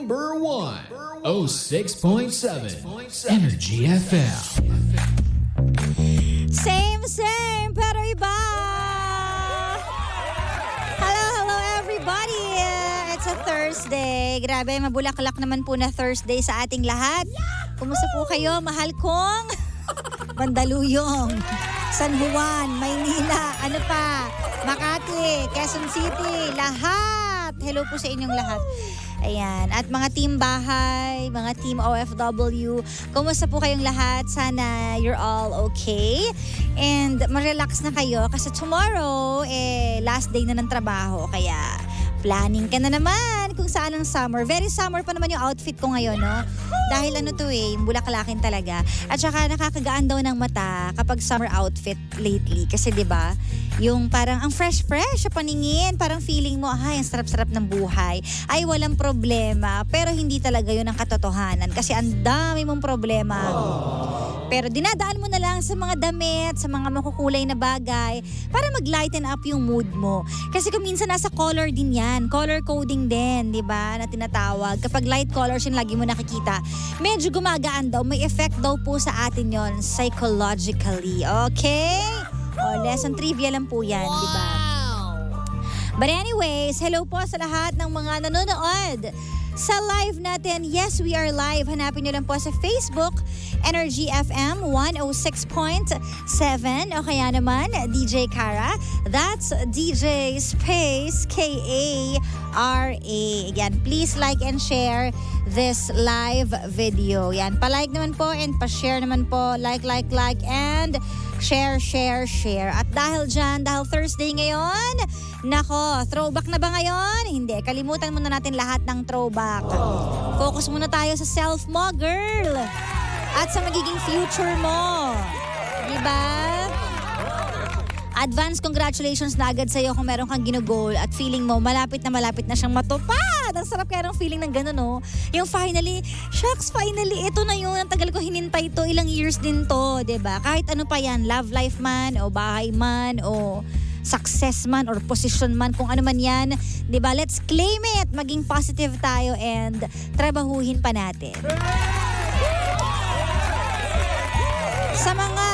number one, 06.7 Energy FM. Same, pero iba. Hello everybody. It's a Thursday. Grabe, mabulaklak naman po na Thursday sa ating lahat. Kumusta po kayo, mahal kong Mandaluyong, San Juan, Maynila, ano pa, Makati, Quezon City, lahat. Hello po sa inyong lahat. Ayan. At mga team bahay, mga team OFW, kumusta po kayong lahat? Sana you're all okay. And ma-relax na kayo kasi tomorrow, last day na ng trabaho. Kaya planning ka na naman kung saan ang summer. Very summer pa naman yung outfit ko ngayon, no? Dahil yung bulaklakin talaga. At saka nakakagaan daw ng mata kapag summer outfit lately. Kasi 'di ba? Yung parang ang fresh sa paningin. Parang feeling mo, ay, ang sarap-sarap ng buhay. Ay, walang problema. Pero hindi talaga yun ang katotohanan. Kasi ang dami mong problema. Pero dinadaan mo na lang sa mga damit, sa mga makukulay na bagay para mag-lighten up yung mood mo. Kasi kung minsan nasa color din yan. Color coding din, di ba? Na tinatawag. Kapag light colors yung lagi mo nakikita, medyo gumagaan daw. May effect daw po sa atin yon psychologically. Okay? O, lesson trivia lang po yan, di ba? But anyways, hello po sa lahat ng mga nanonood sa live natin. Yes, we are live. Hanapin nyo lang po sa Facebook, Energy FM 106.7 o kaya naman DJ Kara. That's DJ Space K-A-R-A. Again, please like and share this live video. Yan, palike naman po and pa-share naman po. Like and share. At dahil Thursday ngayon, nako, throwback na ba ngayon? Hindi, kalimutan muna natin lahat ng throwback. Focus muna tayo sa self mo, girl. At sa magiging future mo. Diba? Advance congratulations na agad sa'yo kung meron kang ginugol at feeling mo malapit na siyang matupad. Ang sarap kaya ng feeling ng gano'n, no? Yung finally, shucks, finally, ito na yun. Ang tagal ko hinintay to. Ilang years din to, diba? Kahit ano pa yan, love life man, o bahay man, o success man, or position man, kung ano man yan. Diba? Let's claim it. Maging positive tayo and trabahuhin pa natin. Sa mga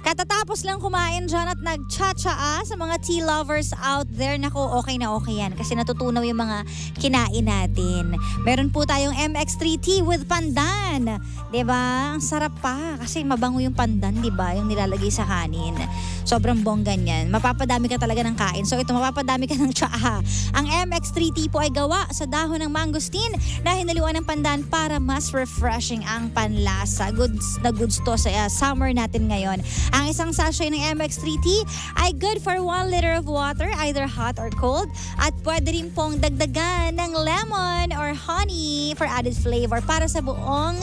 katatapos lang kumain dyan at nag-cha-cha sa mga tea lovers out there, naku, okay na okay yan kasi natutunaw yung mga kinain natin. Meron po tayong MX3 tea with pandan. Diba? Ang sarap pa kasi mabango yung pandan, diba? Yung nilalagay sa kanin. Sobrang bongga niyan. Mapapadami ka talaga ng kain. So ito, mapapadami ka ng tsaa. Ang MX3 tea po ay gawa sa dahon ng mangosteen na hinaluan ng pandan para mas refreshing ang panlasa. Goods na goods to sa summer natin ngayon. Ang isang sachet ng MX3 tea ay good for 1 liter of water, either hot or cold. At pwede rin pong dagdagan ng lemon or honey for added flavor para sa buong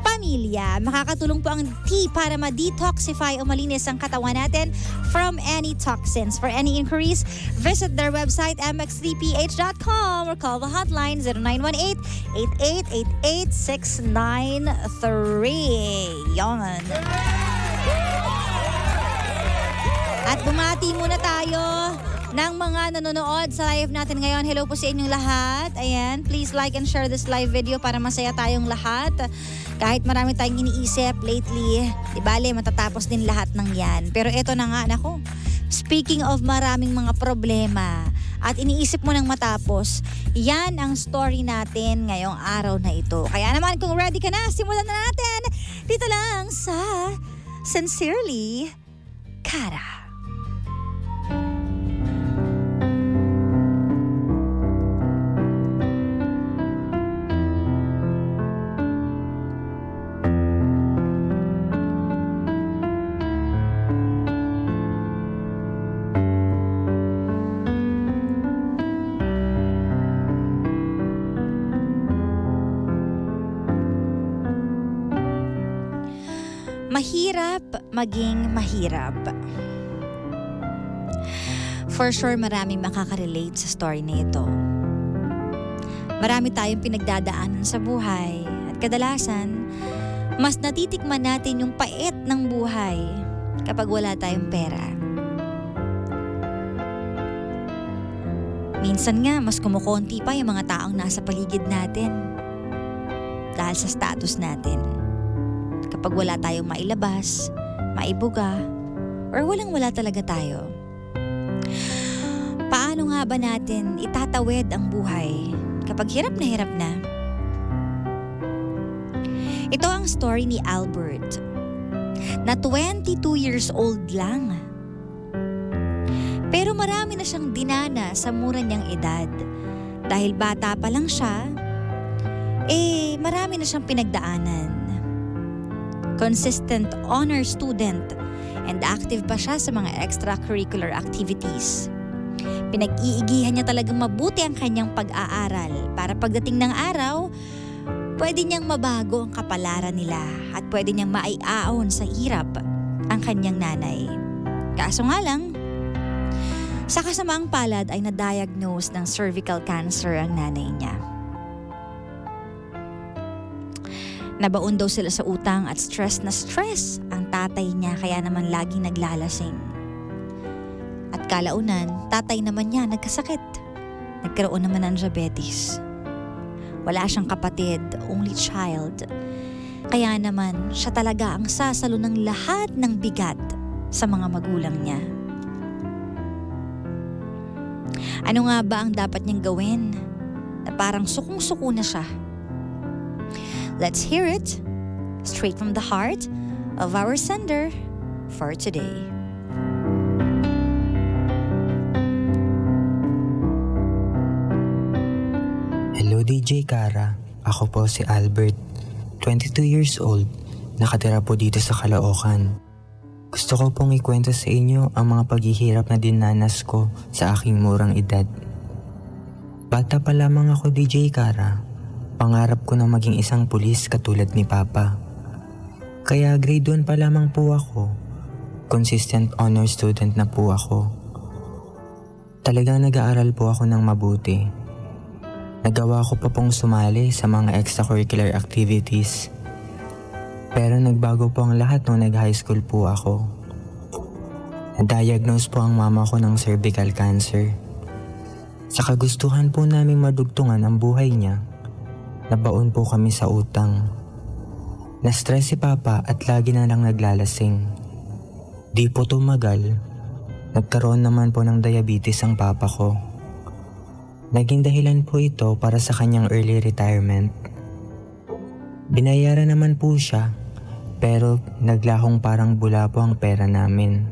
pamilya. Makakatulong po ang tea para ma-detoxify o malinis ang katawan natin from any toxins. For any inquiries, visit their website mx3ph.com or call the hotline 0918-8888-693. Yon. At bumati muna tayo ng mga nanonood sa live natin ngayon. Hello po sa inyong lahat. Ayan, please like and share this live video para masaya tayong lahat. Kahit marami tayong iniisip lately, di bale, matatapos din lahat ng yan. Pero eto na nga, nako, speaking of maraming mga problema at iniisip mo nang matapos, yan ang story natin ngayong araw na ito. Kaya naman kung ready ka na, simulan na natin dito lang sa Sincerely Kara. Mahirap maging mahirap. For sure, maraming makaka-relate sa story na ito. Marami tayong pinagdadaanan sa buhay at kadalasan, mas natitikman natin yung pait ng buhay kapag wala tayong pera. Minsan nga, mas kumukonti pa yung mga taong nasa paligid natin. Dahil sa status natin. Kapag wala tayong mailabas, maibuga, or walang-wala talaga tayo. Paano nga ba natin itatawid ang buhay kapag hirap na? Ito ang story ni Albert, na 22 years old lang. Pero marami na siyang dinana sa mura niyang edad. Dahil bata pa lang siya, marami na siyang pinagdaanan. Consistent honor student and active pa siya sa mga extracurricular activities. Pinag-iigihan niya talagang mabuti ang kanyang pag-aaral para pagdating ng araw, pwede niyang mabago ang kapalaran nila at pwede niyang maiaon sa hirap ang kanyang nanay. Kaso nga lang, sa kasamaang palad ay na-diagnose ng cervical cancer ang nanay niya. Nabaon daw sila sa utang at stress na stress ang tatay niya kaya naman laging naglalasing. At kalaunan, tatay naman niya nagkasakit. Nagkaroon naman ng diabetes. Wala siyang kapatid, only child. Kaya naman siya talaga ang sasalo ng lahat ng bigat sa mga magulang niya. Ano nga ba ang dapat niyang gawin? Na parang sukong-suko na siya. Let's hear it straight from the heart of our sender for today. Hello DJ Kara, ako po si Albert, 22 years old, nakatira po dito sa Caloocan. Gusto ko pong ikwento sa inyo ang mga paghihirap na dinanas ko sa aking murang edad. Bata pa lamang ako DJ Kara, pangarap ko na maging isang pulis katulad ni Papa. Kaya grade 1 pa lamang po ako, consistent honor student na po ako. Talagang nag-aaral po ako ng mabuti. Nagawa ko pa pong sumali sa mga extracurricular activities. Pero nagbago po ang lahat nung nag-high school po ako. Na-diagnose po ang mama ko ng cervical cancer. Sa kagustuhan po naming madugtungan ang buhay niya, nabaon po kami sa utang. Na-stress si Papa at lagi na lang naglalasing. Di po tumagal, nagkaroon naman po ng diabetes ang Papa ko. Naging dahilan po ito para sa kanyang early retirement. Binayaran naman po siya, pero naglahong parang bula po ang pera namin.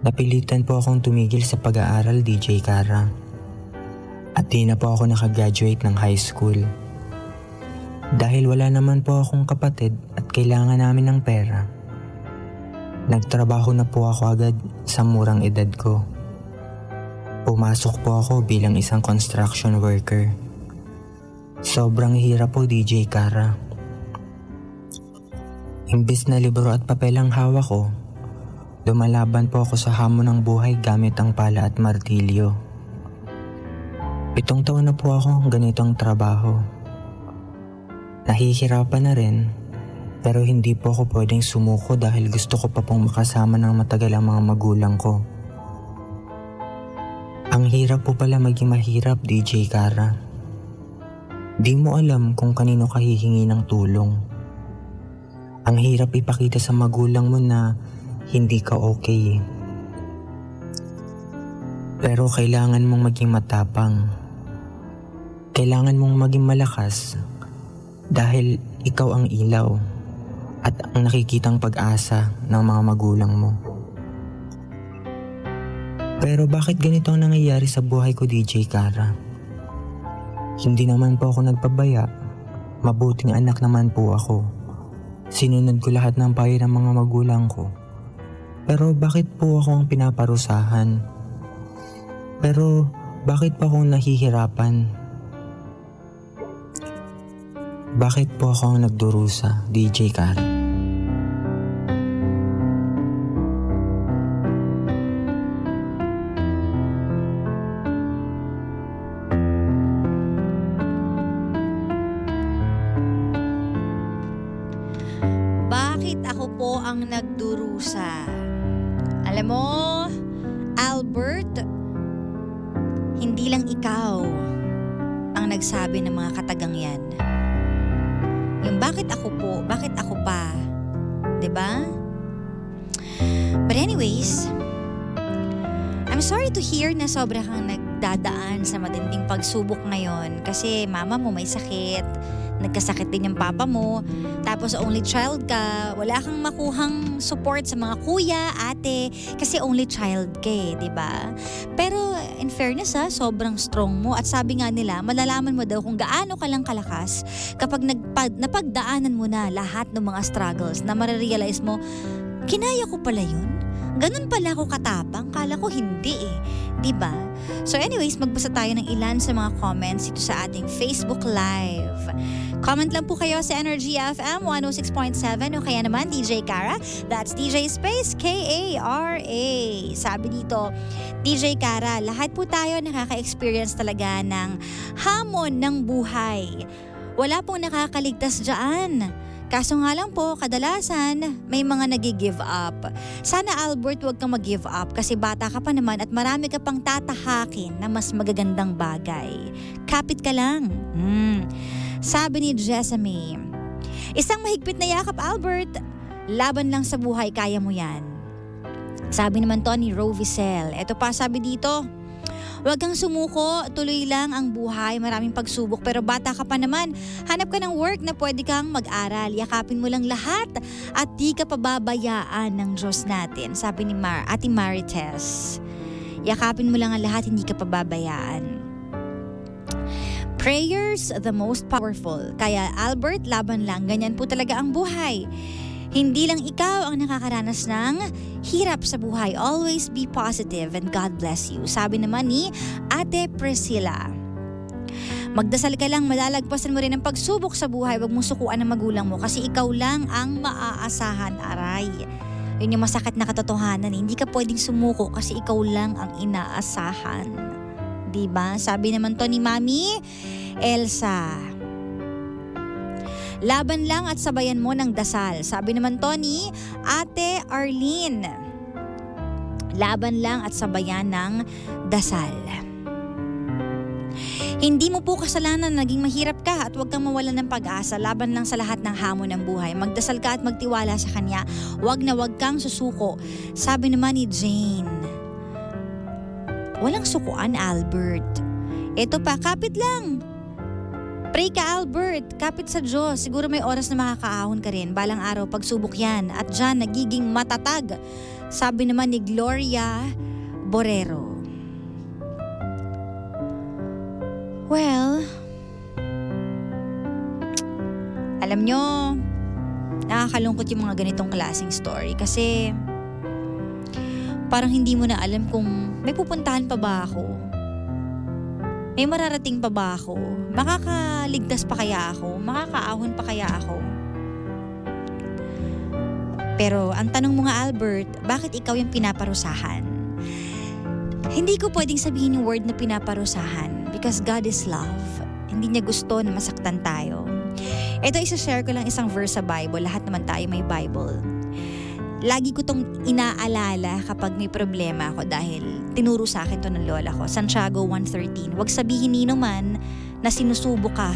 Napilitan po akong tumigil sa pag-aaral DJ Kara. At di na po ako nakagraduate ng high school. Dahil wala naman po akong kapatid at kailangan namin ng pera. Nagtrabaho na po ako agad sa murang edad ko. Pumasok po ako bilang isang construction worker. Sobrang hirap po DJ Kara. Imbis na libro at papel ang hawak ko, lumalaban po ako sa hamon ng buhay gamit ang pala at martilyo. 7 taon na po ako ganitong trabaho. Nahihirapan na rin, pero hindi po ako pwedeng sumuko dahil gusto ko pa pong makasama ng matagal ang mga magulang ko. Ang hirap po pala maging mahirap DJ Kara. Di mo alam kung kanino ka hihingi ng tulong. Ang hirap ipakita sa magulang mo na hindi ka okay. Pero kailangan mong maging matapang. Kailangan mong maging malakas dahil ikaw ang ilaw at ang nakikitang pag-asa ng mga magulang mo. Pero bakit ganito ang nangyayari sa buhay ko DJ Kara? Hindi naman po ako nagpabaya. Mabuting anak naman po ako. Sinunod ko lahat ng payo ng mga magulang ko. Pero bakit po ako ang pinaparusahan? Pero bakit pa akong nahihirapan? Bakit po ako ang nagdurusa, DJ Kara? Bakit ako po ang nagdurusa? Alam mo, Albert, hindi lang ikaw ang nagsabi ng mga katagang yan. Yung bakit ako po, bakit ako pa, 'di ba? But anyways, I'm sorry to hear na sobra kang nagdadaan sa matinding pagsubok ngayon kasi mama mo may sakit, nagkasakit din yung papa mo, tapos only child ka, wala kang makuhang support sa mga kuya, ate, kasi only child ka eh, di ba? Pero in fairness sobrang strong mo at sabi nga nila, malalaman mo daw kung gaano ka lang kalakas kapag napagdaanan mo na lahat ng mga struggles na marirealize mo, kinaya ko pala yun? Ganun pala ako katapang, kala ko hindi eh. Diba? So anyways, magbasa tayo ng ilan sa mga comments dito sa ating Facebook Live. Comment lang po kayo sa Energy FM 106.7 o kaya naman DJ Kara. That's DJ Space K-A-R-A. Sabi dito, DJ Kara, lahat po tayo nakaka-experience talaga ng hamon ng buhay. Wala pong nakakaligtas dyan. Kaso nga lang po, kadalasan may mga nag-give up. Sana Albert, huwag kang mag-give up kasi bata ka pa naman at marami ka pang tatahakin na mas magagandang bagay. Kapit ka lang. Sabi ni Jessamy, isang mahigpit na yakap Albert, laban lang sa buhay, kaya mo yan. Sabi naman to ni Rovicel, eto pa sabi dito, huwag kang sumuko, tuloy lang ang buhay, maraming pagsubok pero bata ka pa naman. Hanap ka ng work na pwede kang mag-aral, yakapin mo lang lahat at di ka pababayaan ng Diyos natin. Sabi ni Ate Marites, yakapin mo lang ang lahat, hindi ka pababayaan. Prayers the most powerful. Kaya Albert, laban lang, ganyan po talaga ang buhay. Hindi lang ikaw ang nakakaranas ng hirap sa buhay. Always be positive and God bless you. Sabi naman ni Ate Priscilla. Magdasal ka lang, malalagpasan mo rin ang pagsubok sa buhay. Huwag mong sukuan ng magulang mo kasi ikaw lang ang maaasahan, aray. Yun yung masakit na katotohanan. Hindi ka pwedeng sumuko kasi ikaw lang ang inaasahan. Diba? Sabi naman to ni Mami Elsa. Laban lang at sabayan mo ng dasal. Sabi naman to ni Ate Arlene. Laban lang at sabayan ng dasal. Hindi mo po kasalanan naging mahirap ka at huwag kang mawalan ng pag-asa. Laban lang sa lahat ng hamon ng buhay. Magdasal ka at magtiwala sa Kanya. Huwag na huwag kang susuko. Sabi naman ni Jane. Walang sukuan, Albert. Ito pa, kapit lang. Pray ka, Albert. Kapit sa Diyos. Siguro may oras na makakaahon ka rin. Balang araw, pagsubok yan. At dyan, nagiging matatag. Sabi naman ni Gloria Borrero. Well, alam nyo, nakakalungkot yung mga ganitong klaseng story kasi parang hindi mo na alam kung may pupuntahan pa ba ako. May mararating pa ba ako? Makakaligtas pa kaya ako? Makakaahon pa kaya ako? Pero ang tanong mo nga, Albert, bakit ikaw yung pinaparusahan? Hindi ko pwedeng sabihin yung word na pinaparusahan because God is love. Hindi niya gusto na masaktan tayo. Ito, isa-share ko lang isang verse sa Bible. Lahat naman tayo may Bible. Lagi ko tong inaalala kapag may problema ako dahil tinuro sa akin to ng lola ko. Santiago 1:13. Huwag sabihin nino man na sinusubok ka.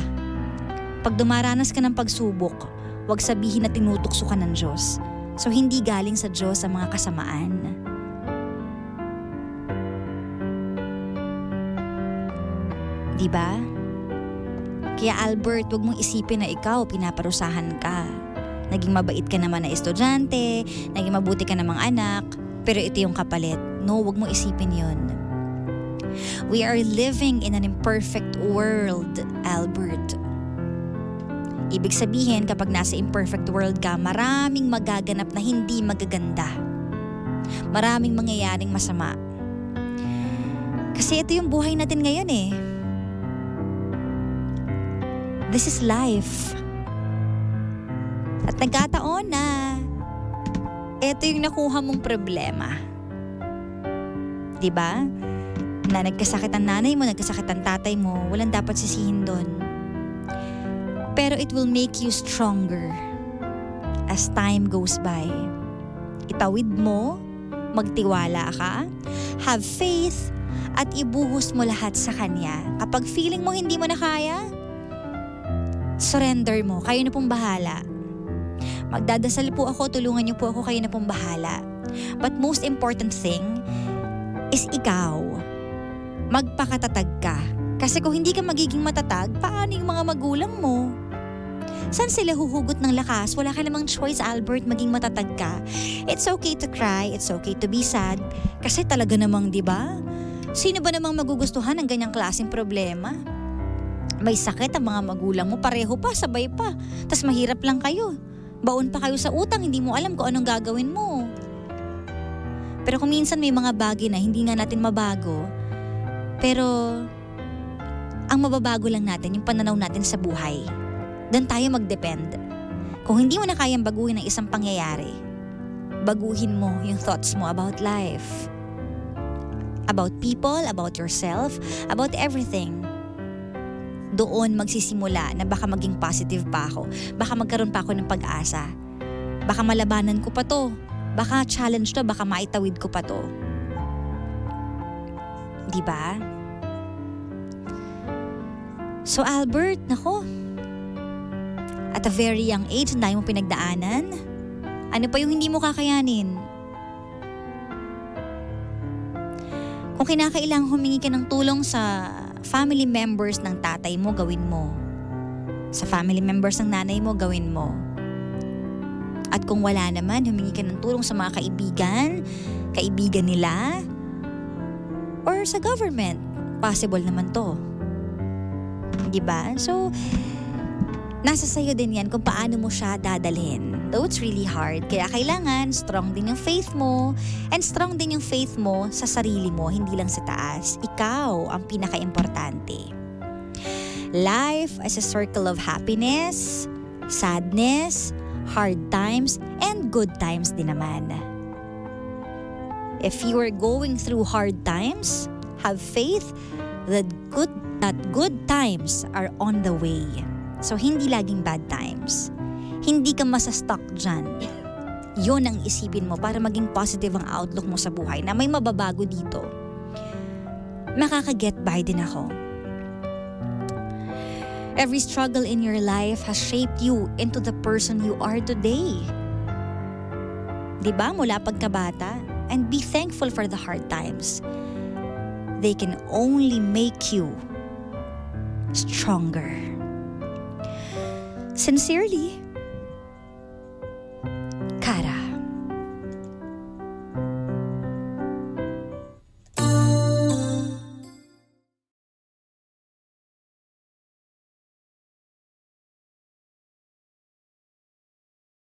Pag dumaranas ka ng pagsubok, huwag sabihin na tinutukso ka ng Diyos. So hindi galing sa Diyos ang mga kasamaan. Diba? Kaya Albert, huwag mong isipin na ikaw pinaparusahan ka. Naging mabait ka naman na estudyante, naging mabuti ka namang anak, pero ito yung kapalit. No, wag mo isipin yun. We are living in an imperfect world, Albert. Ibig sabihin, kapag nasa imperfect world ka, maraming magaganap na hindi magaganda. Maraming mangyayaring masama. Kasi ito yung buhay natin ngayon eh. This is life. At nagkataon na ito yung nakuha mong problema. Diba? Na nagkasakit ang nanay mo, nagkasakit ang tatay mo, walang dapat sisihin doon. Pero it will make you stronger as time goes by. Itawid mo, magtiwala ka, Have faith at ibuhos mo lahat sa Kanya. Kapag feeling mo hindi mo na kaya, surrender mo. Kayo na pong bahala. Magdadasal po ako, tulungan niyo po ako, kayo na pong bahala. But most important thing is ikaw. Magpakatatag ka. Kasi kung hindi ka magiging matatag, paano yung mga magulang mo? Saan sila huhugot ng lakas? Wala ka namang choice, Albert, maging matatag ka. It's okay to cry, it's okay to be sad. Kasi talaga namang, di ba? Sino ba namang magugustuhan ng ganyang klaseng problema? May sakit ang mga magulang mo, pareho pa, sabay pa. Tas mahirap lang kayo. Baon pa kayo sa utang, hindi mo alam kung anong gagawin mo. Pero kung minsan may mga bagay na hindi nga natin mabago, pero ang mababago lang natin, yung pananaw natin sa buhay. Doon tayo mag-depend. Kung hindi mo na kayang baguhin ang isang pangyayari, baguhin mo yung thoughts mo about life. About people, about yourself, about everything. Doon magsisimula na baka maging positive pa ako. Baka magkaroon pa ako ng pag-asa. Baka malabanan ko pa to. Baka challenge to, baka maitawid ko pa to. Diba? So Albert, nako, at a very young age, ang dami mo pinagdaanan. Ano pa yung hindi mo kakayanin? Kung kinakailangan humingi ka ng tulong sa family members ng tatay mo, gawin mo. Sa family members ng nanay mo, gawin mo. At kung wala naman, humingi ka ng tulong sa mga kaibigan nila, or sa government. Possible naman to. Diba? So, nasa sayo din yan kung paano mo siya dadalhin. Though it's really hard. Kaya kailangan strong din yung faith mo, and strong din yung faith mo sa sarili mo, hindi lang sa taas. Ikaw ang pinaka-importante. Life is a circle of happiness, sadness, hard times, and good times din naman. If you are going through hard times, have faith that good times are on the way. So, hindi laging bad times. Hindi ka masastuck dyan. Yun ang isipin mo para maging positive ang outlook mo sa buhay na may mababago dito. Makaka-get by din ako. Every struggle in your life has shaped you into the person you are today. Diba? Mula pagkabata. And be thankful for the hard times. They can only make you stronger. Sincerely,